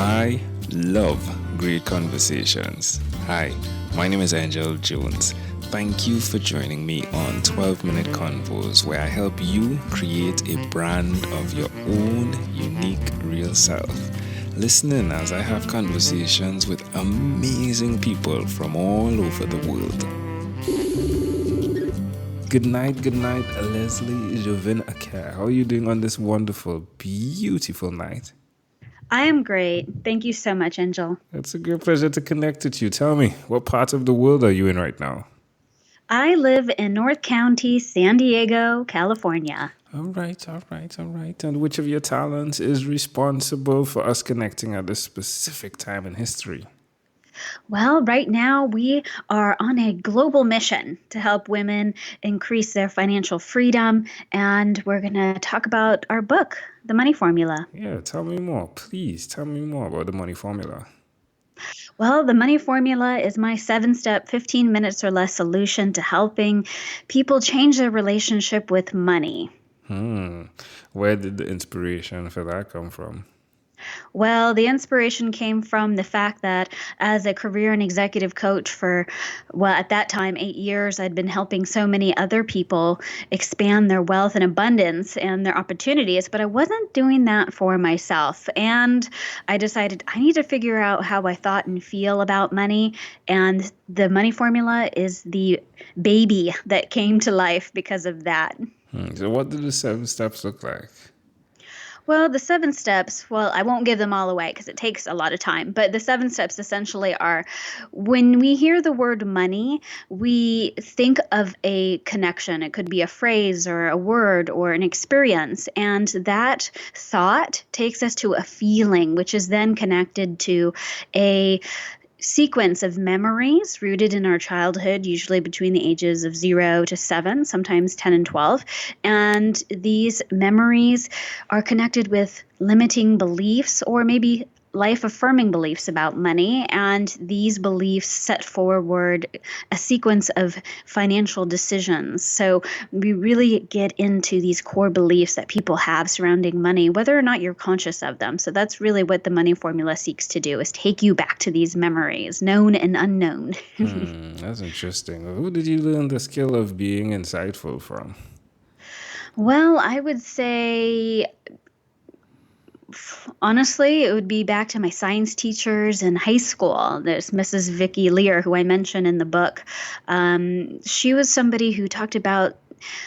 I love great conversations. Hi, my name is Angel Jones. Thank you for joining me on 12-Minute Convos, where I help you create a brand of your own unique real self. Listen in as I have conversations with amazing people from all over the world. Good night, Lesslie Juvin Acker. How are you doing on this wonderful, beautiful night? I am great. Thank you so much, Angel. It's a great pleasure to connect with you. Tell me, what part of the world are you in right now? I live in North County, San Diego, California. All right. And which of your talents is responsible for us connecting at this specific time in history? Well, right now we are on a global mission to help women increase their financial freedom, and we're going to talk about our book, The Money Formula. Yeah, tell me more. Please tell me more about the money formula. Well, the money formula is my 7-step, 15 minutes or less solution to helping people change their relationship with money. Where did the inspiration for that come from? Well, the inspiration came from the fact that as a career and executive coach for, well, at that time, 8 years, I'd been helping so many other people expand their wealth and abundance and their opportunities, but I wasn't doing that for myself. And I decided I need to figure out how I thought and feel about money. And the money formula is the baby that came to life because of that. So what do the 7 steps look like? Well, the 7 steps, well, I won't give them all away because it takes a lot of time. But the 7 steps essentially are when we hear the word money, we think of a connection. It could be a phrase or a word or an experience. And that thought takes us to a feeling, which is then connected to a sequence of memories rooted in our childhood, usually between the ages of 0 to 7, sometimes 10 and 12. And these memories are connected with limiting beliefs or maybe life-affirming beliefs about money. And these beliefs set forward a sequence of financial decisions. So we really get into these core beliefs that people have surrounding money, whether or not you're conscious of them. So that's really what the money formula seeks to do, is take you back to these memories, known and unknown. That's interesting. Who did you learn the skill of being insightful from? Well, I would say honestly, it would be back to my science teachers in high school. There's Mrs. Vicky Lear, who I mentioned in the book. She was somebody who talked about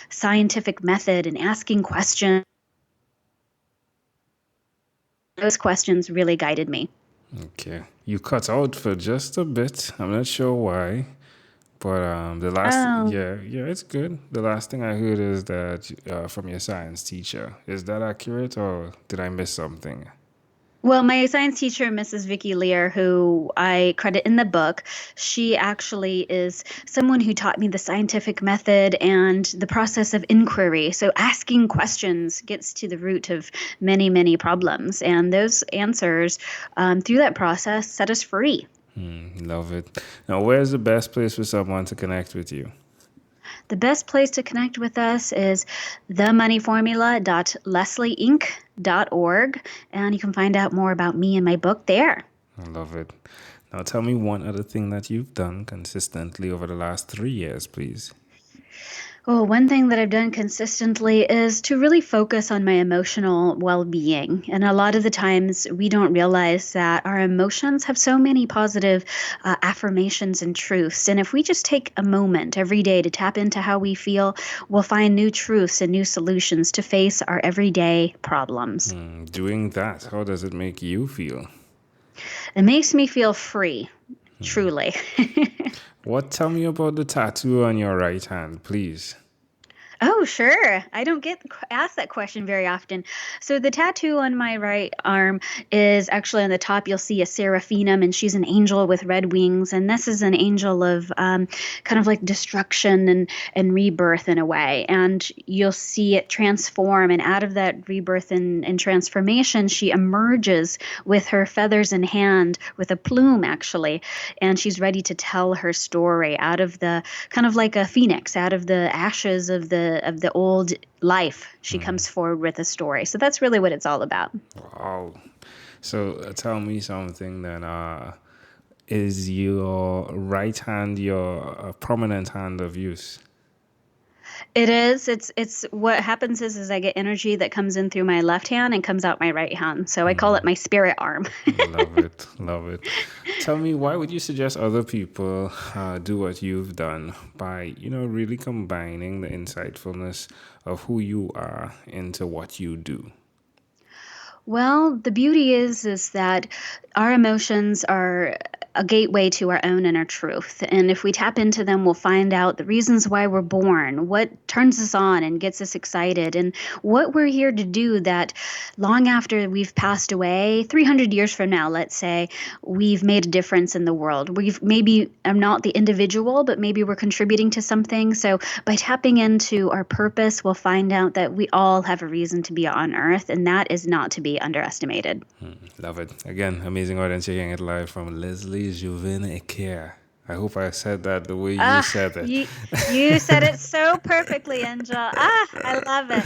scientific method and asking questions. Those questions really guided me. Okay. You cut out for just a bit. I'm not sure why. But the last, Oh. yeah, it's good. The last thing I heard is that from your science teacher. Is that accurate, or did I miss something? Well, my science teacher, Mrs. Vicky Lear, who I credit in the book, she actually is someone who taught me the scientific method and the process of inquiry. So asking questions gets to the root of many, many problems. And those answers through that process set us free. Love it. Now, where's the best place for someone to connect with you? The best place to connect with us is themoneyformula.leslieinc.org, and you can find out more about me and my book there. I love it. Now, tell me one other thing that you've done consistently over the last 3 years, please. Well, one thing that I've done consistently is to really focus on my emotional well-being. And a lot of the times we don't realize that our emotions have so many positive affirmations and truths. And if we just take a moment every day to tap into how we feel, we'll find new truths and new solutions to face our everyday problems. Doing that, how does it make you feel? It makes me feel free, truly. Tell me about the tattoo on your right hand, please. Oh, sure. I don't get asked that question very often. So the tattoo on my right arm is actually on the top. You'll see a seraphim, and she's an angel with red wings. And this is an angel of kind of like destruction and rebirth in a way. And you'll see it transform. And out of that rebirth and transformation, she emerges with her feathers in hand, with a plume, actually. And she's ready to tell her story out of the kind of like a phoenix, out of the ashes of the the old life. She comes forward with a story. So that's really what it's all about. Wow. So tell me something then. Is your right hand your prominent hand of use? It is. It's what happens is I get energy that comes in through my left hand and comes out my right hand. So I call it my spirit arm. Love it. Love it. Tell me, why would you suggest other people do what you've done by, really combining the insightfulness of who you are into what you do? Well, the beauty is that our emotions are a gateway to our own inner truth. And if we tap into them, we'll find out the reasons why we're born, what turns us on and gets us excited, and what we're here to do that long after we've passed away, 300 years from now, let's say, we've made a difference in the world. We've maybe I'm not the individual, but maybe we're contributing to something. So by tapping into our purpose, we'll find out that we all have a reason to be on earth, and that is not to be underestimated. Love it. Again, amazing audience. You're getting it live from Lesslie Juvin Acker. I hope I said that the way you said it. You said it so perfectly, Angel. I love it.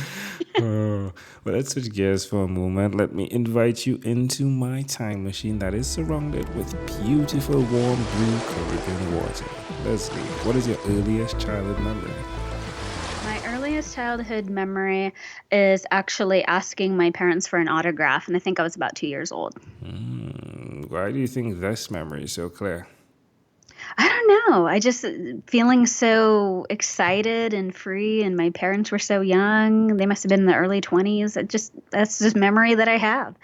Well, let's switch gears for a moment. Let me invite you into my time machine that is surrounded with beautiful, warm, blue Caribbean water. Lesslie, what is your earliest childhood memory? My earliest childhood memory is actually asking my parents for an autograph, and I think I was about 2 years old. Why do you think this memory is so clear? I don't know. I just feeling so excited and free, and my parents were so young. They must have been in the early 20s. That's just memory that I have.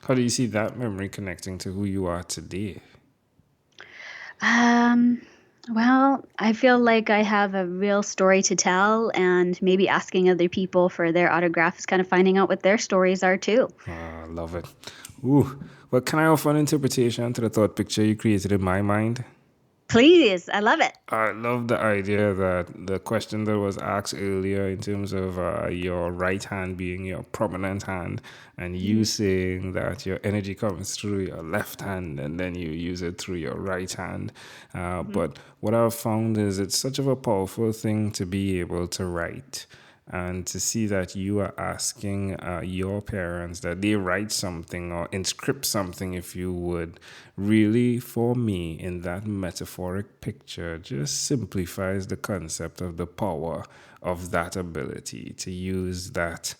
How do you see that memory connecting to who you are today? Well, I feel like I have a real story to tell, and maybe asking other people for their autographs, kind of finding out what their stories are too. I love it. Ooh, well, can I offer an interpretation to the thought picture you created in my mind? Please, I love it. I love the idea that the question that was asked earlier in terms of your right hand being your prominent hand, and you saying that your energy comes through your left hand and then you use it through your right hand. But what I've found is it's such of a powerful thing to be able to write. And to see that you are asking your parents that they write something or inscript something, if you would, really, for me, in that metaphoric picture, just simplifies the concept of the power of that ability to use that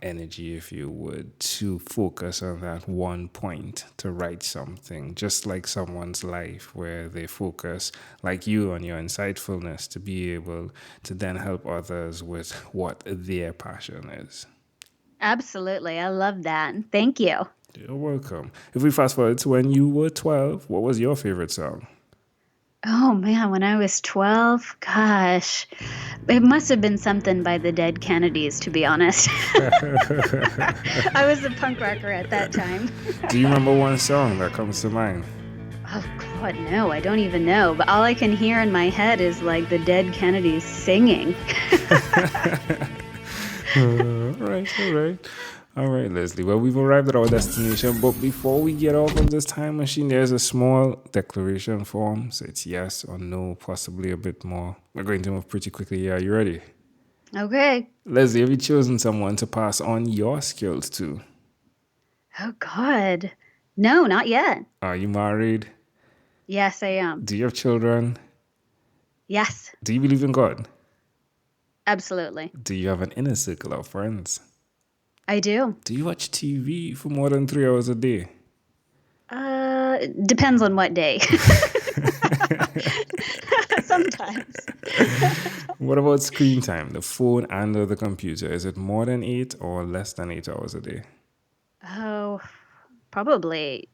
energy, if you would, to focus on that one point, to write something, just like someone's life, where they focus, like you, on your insightfulness to be able to then help others with what their passion is. Absolutely. I love that. Thank you. You're welcome. If we fast forward to when you were 12, what was your favorite song? Oh man, when I was 12, gosh, it must have been something by the Dead Kennedys, to be honest. I was a punk rocker at that time. Do you remember one song that comes to mind? Oh God, no, I don't even know. But all I can hear in my head is like the Dead Kennedys singing. All right, Lesslie. Well, we've arrived at our destination, but before we get off of this time machine, there's a small declaration form. So it's yes or no, possibly a bit more. We're going to move pretty quickly. Yeah, you ready? Okay. Lesslie, have you chosen someone to pass on your skills to? Oh God. No, not yet. Are you married? Yes, I am. Do you have children? Yes, Do you believe in God? absolutely. Do you have an inner circle of friends? I do. Do you watch TV for more than 3 hours a day? Depends on what day. Sometimes. What about screen time, the phone and or the computer? Is it more than 8 or less than 8 hours a day? Oh, probably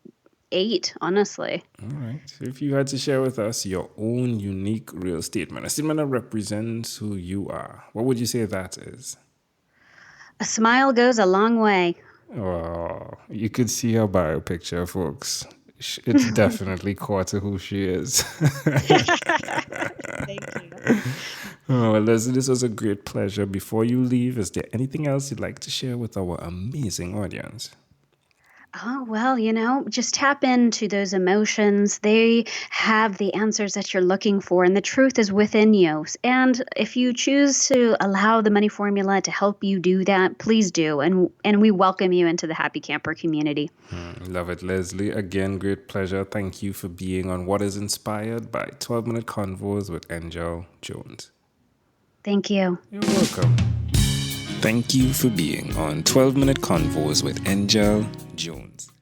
8, honestly. All right. So if you had to share with us your own unique real statement, a statement that represents who you are, what would you say that is? A smile goes a long way. Oh, you could see her bio picture, folks. It's definitely core to who she is. Thank you. Oh, well, Leslie, this was a great pleasure. Before you leave, is there anything else you'd like to share with our amazing audience? Oh, well, just tap into those emotions. They have the answers that you're looking for, and the truth is within you. And if you choose to allow the money formula to help you do that, please do. And we welcome you into the Happy Camper community. Love it, Leslie. Again, great pleasure. Thank you for being on What is Inspired by 12 Minute Convos with Angel Jones. Thank you. You're welcome. Thank you for being on 12 Minute Convos with Angel Jones.